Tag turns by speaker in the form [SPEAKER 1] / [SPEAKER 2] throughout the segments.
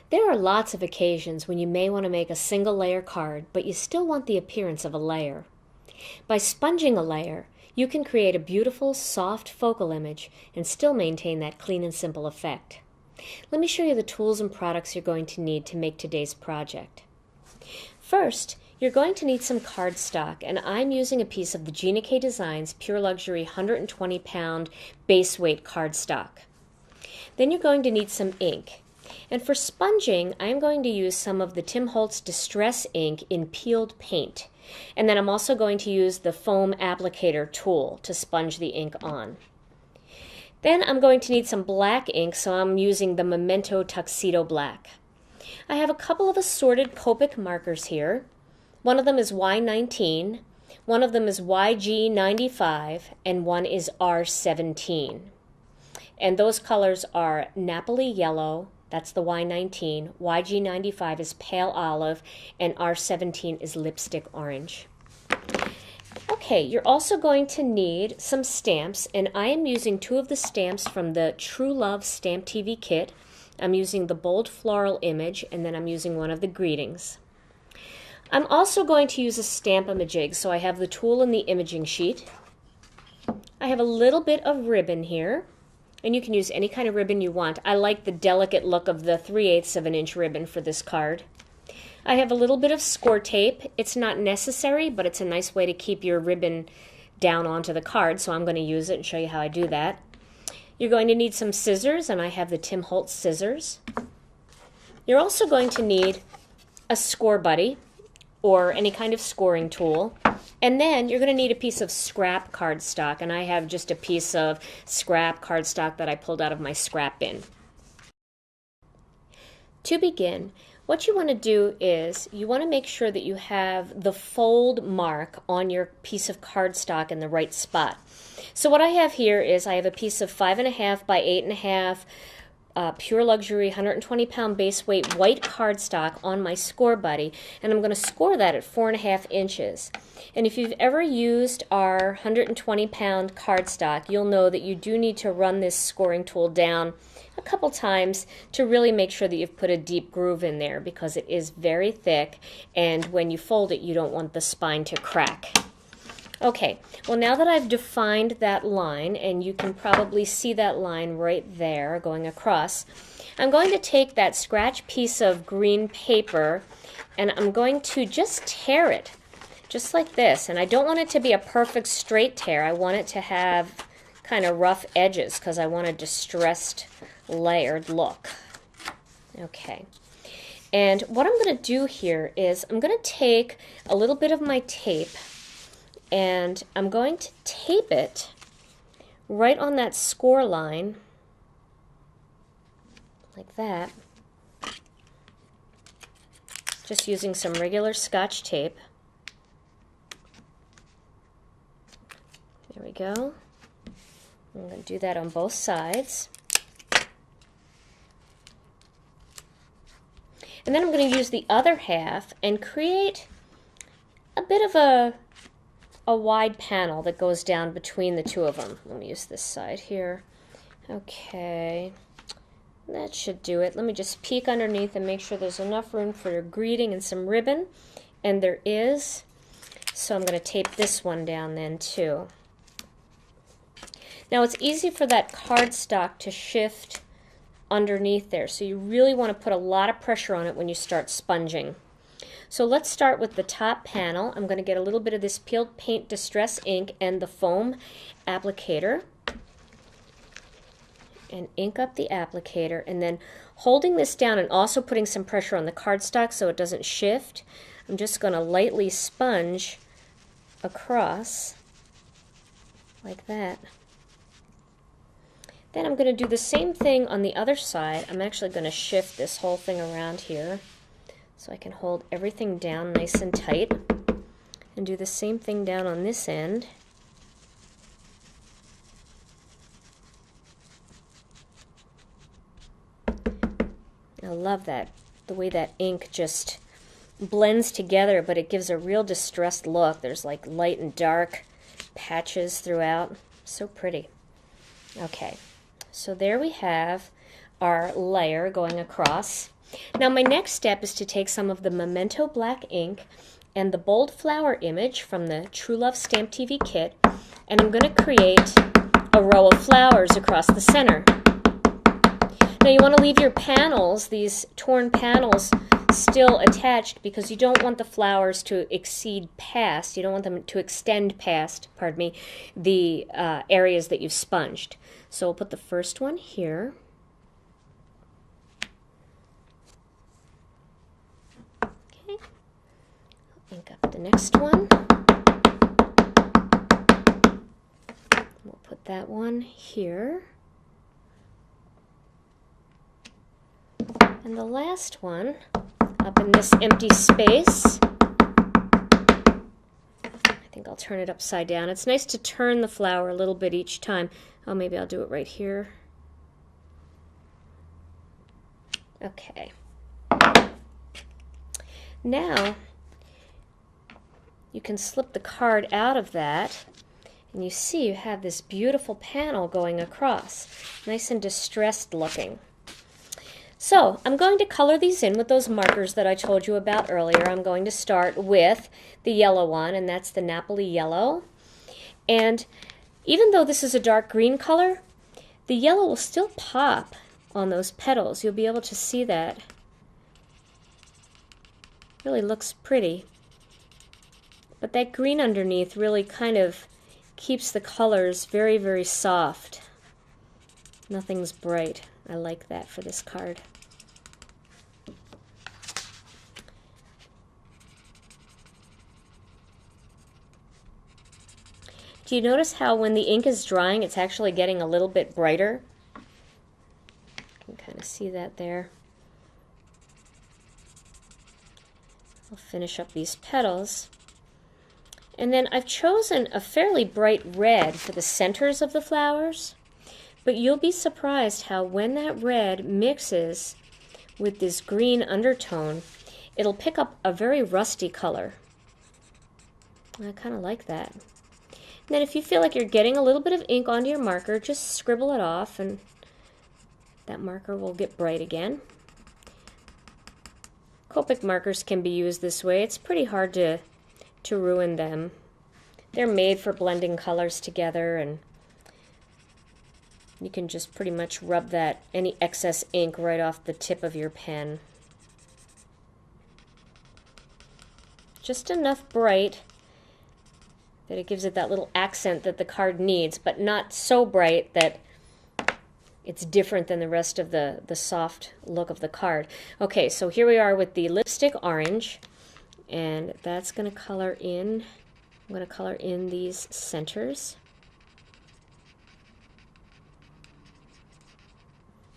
[SPEAKER 1] There are lots of occasions when you may want to make a single layer card, but you still want the appearance of a layer. By sponging a layer, you can create a beautiful, soft focal image and still maintain that clean and simple effect. Let me show you the tools and products you're going to need to make today's project. First, you're going to need some cardstock, and I'm using a piece of the Gina K Designs Pure Luxury 120 pound base weight cardstock. Then you're going to need some ink. And for sponging, I'm going to use some of the Tim Holtz Distress ink in peeled paint. And then I'm also going to use the foam applicator tool to sponge the ink on. Then I'm going to need some black ink, so I'm using the Memento Tuxedo Black. I have a couple of assorted Copic markers here. One of them is Y19, one of them is YG95, and one is R17. And those colors are Napoli Yellow, that's the Y19, YG95 is Pale Olive, and R17 is Lipstick Orange. Okay, you're also going to need some stamps, and I am using two of the stamps from the True Love Stamp TV kit. I'm using the Bold Floral Image, and then I'm using one of the Greetings. I'm also going to use a Stamp-A-Majig, so I have the tool and the imaging sheet. I have a little bit of ribbon here, and you can use any kind of ribbon you want. I like the delicate look of the 3/8 of an inch ribbon for this card. I have a little bit of score tape. It's not necessary, but it's a nice way to keep your ribbon down onto the card, so I'm going to use it and show you how I do that. You're going to need some scissors, and I have the Tim Holtz scissors. You're also going to need a score buddy or any kind of scoring tool. And then you're going to need a piece of scrap cardstock, and I have just a piece of scrap cardstock that I pulled out of my scrap bin. To begin, what you want to do is you want to make sure that you have the fold mark on your piece of cardstock in the right spot. So what I have here is I have a piece of 5.5 by 8.5 Pure Luxury 120 pound base weight white cardstock on my score buddy, and I'm going to score that at 4.5 inches. And if you've ever used our 120 pound cardstock, you'll know that you do need to run this scoring tool down a couple times to really make sure that you've put a deep groove in there, because it is very thick, and when you fold it you don't want the spine to crack. Okay, well, now that I've defined that line, and you can probably see that line right there going across, I'm going to take that scratch piece of green paper and I'm going to just tear it, just like this. And I don't want it to be a perfect straight tear. I want it to have kind of rough edges because I want a distressed layered look. Okay. And what I'm going to do here is I'm going to take a little bit of my tape, and I'm going to tape it right on that score line, like that, just using some regular Scotch tape. There we go. I'm going to do that on both sides. And then I'm going to use the other half and create a bit of a wide panel that goes down between the two of them. Let me use this side here. Okay, that should do it. Let me just peek underneath and make sure there's enough room for a greeting and some ribbon, and there is. So I'm going to tape this one down then too. Now it's easy for that cardstock to shift underneath there, so you really want to put a lot of pressure on it when you start sponging. So let's start with the top panel. I'm going to get a little bit of this peeled paint distress ink and the foam applicator and ink up the applicator, and then holding this down and also putting some pressure on the cardstock so it doesn't shift, I'm just going to lightly sponge across like that. Then I'm going to do the same thing on the other side. I'm actually going to shift this whole thing around here so I can hold everything down nice and tight, and do the same thing down on this end. I love that, the way that ink just blends together, but it gives a real distressed look. There's like light and dark patches throughout. So pretty. Okay, so there we have our layer going across. Now my next step is to take some of the Memento black ink and the bold flower image from the True Love Stamp TV kit, and I'm going to create a row of flowers across the center. Now you want to leave your panels, these torn panels, still attached because you don't want the flowers to extend past, pardon me, the areas that you've sponged. So we'll put the first one here. Okay. Ink up the next one. We'll put that one here. And the last one up in this empty space. I think I'll turn it upside down. It's nice to turn the flower a little bit each time. Oh, maybe I'll do it right here. Okay. Now, you can slip the card out of that, and you see you have this beautiful panel going across. Nice and distressed looking. So I'm going to color these in with those markers that I told you about earlier. I'm going to start with the yellow one, and that's the Napoli yellow. And even though this is a dark green color, the yellow will still pop on those petals. You'll be able to see that. Really looks pretty. But that green underneath really kind of keeps the colors very, very soft. Nothing's bright. I like that for this card. Do you notice how when the ink is drying, it's actually getting a little bit brighter? You can kind of see that there. I'll finish up these petals. And then I've chosen a fairly bright red for the centers of the flowers. But you'll be surprised how when that red mixes with this green undertone, it'll pick up a very rusty color. I kind of like that. And then if you feel like you're getting a little bit of ink onto your marker, just scribble it off and that marker will get bright again. Copic markers can be used this way. It's pretty hard to ruin them. They're made for blending colors together, and you can just pretty much rub any excess ink right off the tip of your pen. Just enough bright that it gives it that little accent that the card needs, but not so bright that it's different than the rest of the soft look of the card. Okay, so here we are with the lipstick orange, and that's going to color in. I'm going to color in these centers.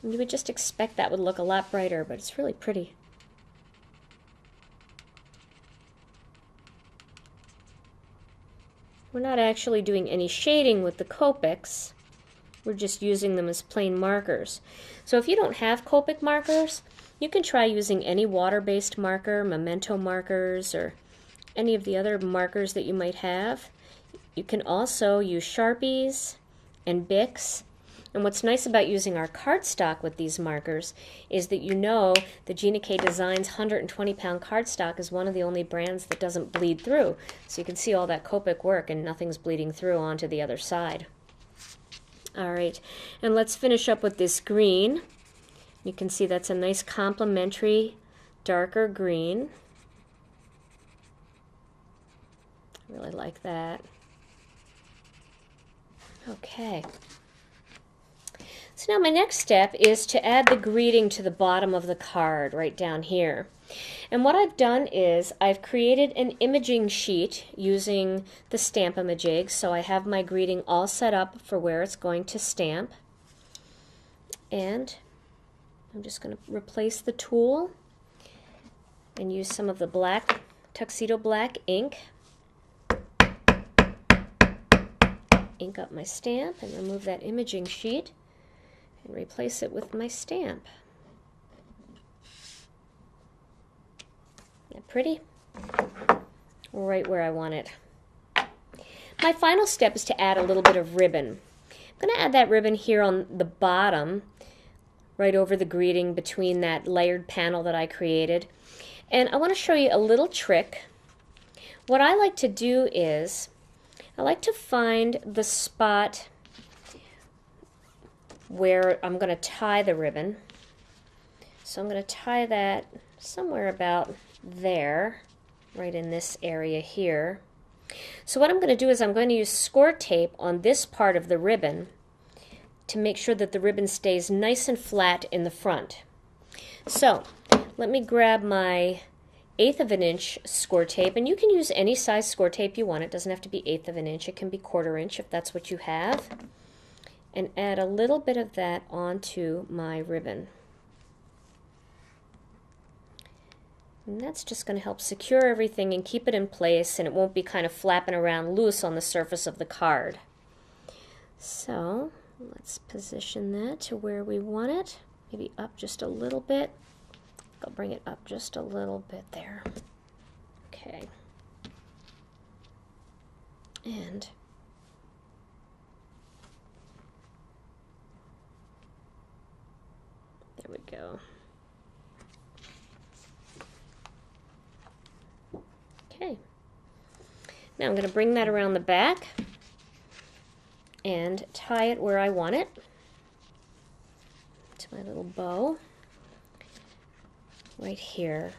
[SPEAKER 1] You would just expect that would look a lot brighter, but it's really pretty. We're not actually doing any shading with the Copics. We're just using them as plain markers. So if you don't have Copic markers, you can try using any water-based marker, Memento markers, or any of the other markers that you might have. You can also use Sharpies and Bics. And what's nice about using our cardstock with these markers is that you know the Gina K Designs 120-pound cardstock is one of the only brands that doesn't bleed through. So you can see all that Copic work and nothing's bleeding through onto the other side. All right, and let's finish up with this green. You can see that's a nice complementary darker green. I really like that. Okay. So now my next step is to add the greeting to the bottom of the card right down here. And what I've done is I've created an imaging sheet using the Stamp-A-Majig, so I have my greeting all set up for where it's going to stamp. And I'm just going to replace the tool and use some of the black, Tuxedo Black ink. Ink up my stamp and remove that imaging sheet and replace it with my stamp. Isn't that pretty? Right where I want it. My final step is to add a little bit of ribbon. I'm going to add that ribbon here on the bottom right over the greeting between that layered panel that I created. And I want to show you a little trick. What I like to do is I like to find the spot where I'm going to tie the ribbon. So I'm going to tie that somewhere about there, right in this area here. So what I'm going to do is I'm going to use score tape on this part of the ribbon to make sure that the ribbon stays nice and flat in the front. So let me grab my 1/8 of an inch score tape, and you can use any size score tape you want. It doesn't have to be 1/8 of an inch. It can be 1/4 inch if that's what you have. And add a little bit of that onto my ribbon. And that's just going to help secure everything and keep it in place, and it won't be kind of flapping around loose on the surface of the card. So let's position that to where we want it, maybe up just a little bit. I'll bring it up just a little bit there. Okay. And there we go. Okay. Now I'm going to bring that around the back and tie it where I want it to my little bow right here.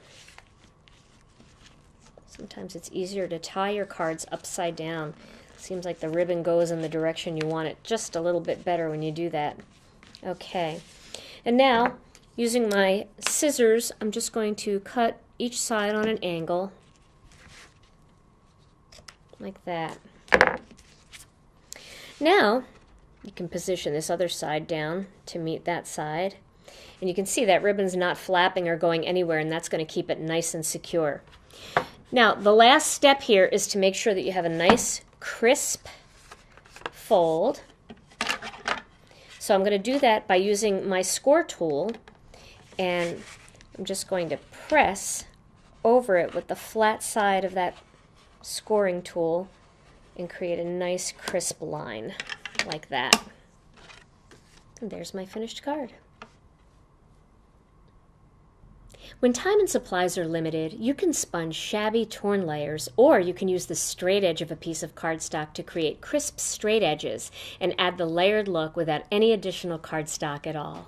[SPEAKER 1] Sometimes it's easier to tie your cards upside down. Seems like the ribbon goes in the direction you want it just a little bit better when you do that. Okay. And now, using my scissors, I'm just going to cut each side on an angle like that. Now, you can position this other side down to meet that side. And you can see that ribbon's not flapping or going anywhere, and that's going to keep it nice and secure. Now, the last step here is to make sure that you have a nice, crisp fold. So I'm going to do that by using my score tool, and I'm just going to press over it with the flat side of that scoring tool and create a nice crisp line like that. And there's my finished card. When time and supplies are limited, you can sponge shabby, torn layers, or you can use the straight edge of a piece of cardstock to create crisp, straight edges and add the layered look without any additional cardstock at all.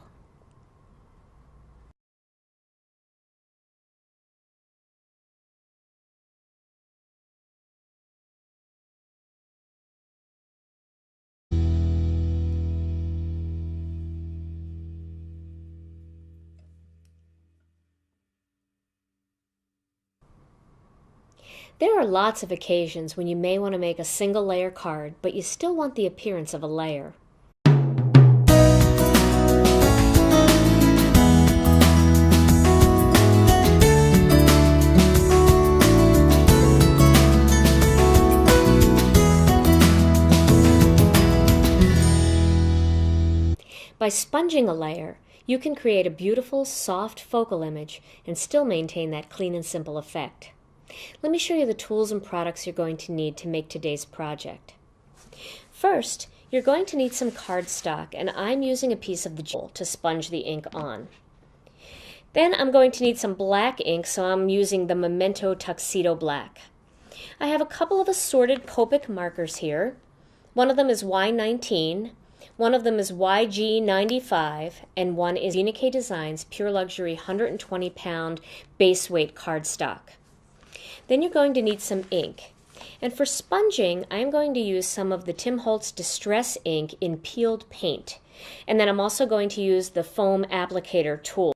[SPEAKER 1] There are lots of occasions when you may want to make a single layer card, but you still want the appearance of a layer. By sponging a layer, you can create a beautiful, soft focal image and still maintain that clean and simple effect. Let me show you the tools and products you're going to need to make today's project. First, you're going to need some cardstock, and I'm using a piece of the gel to sponge the ink on. Then I'm going to need some black ink, so I'm using the Memento Tuxedo Black. I have a couple of assorted Copic markers here. One of them is Y19, one of them is YG95, and one is Unique Designs Pure Luxury 120-pound base weight cardstock. Then you're going to need some ink. And for sponging, I'm going to use some of the Tim Holtz Distress ink in peeled paint. And then I'm also going to use the foam applicator tool.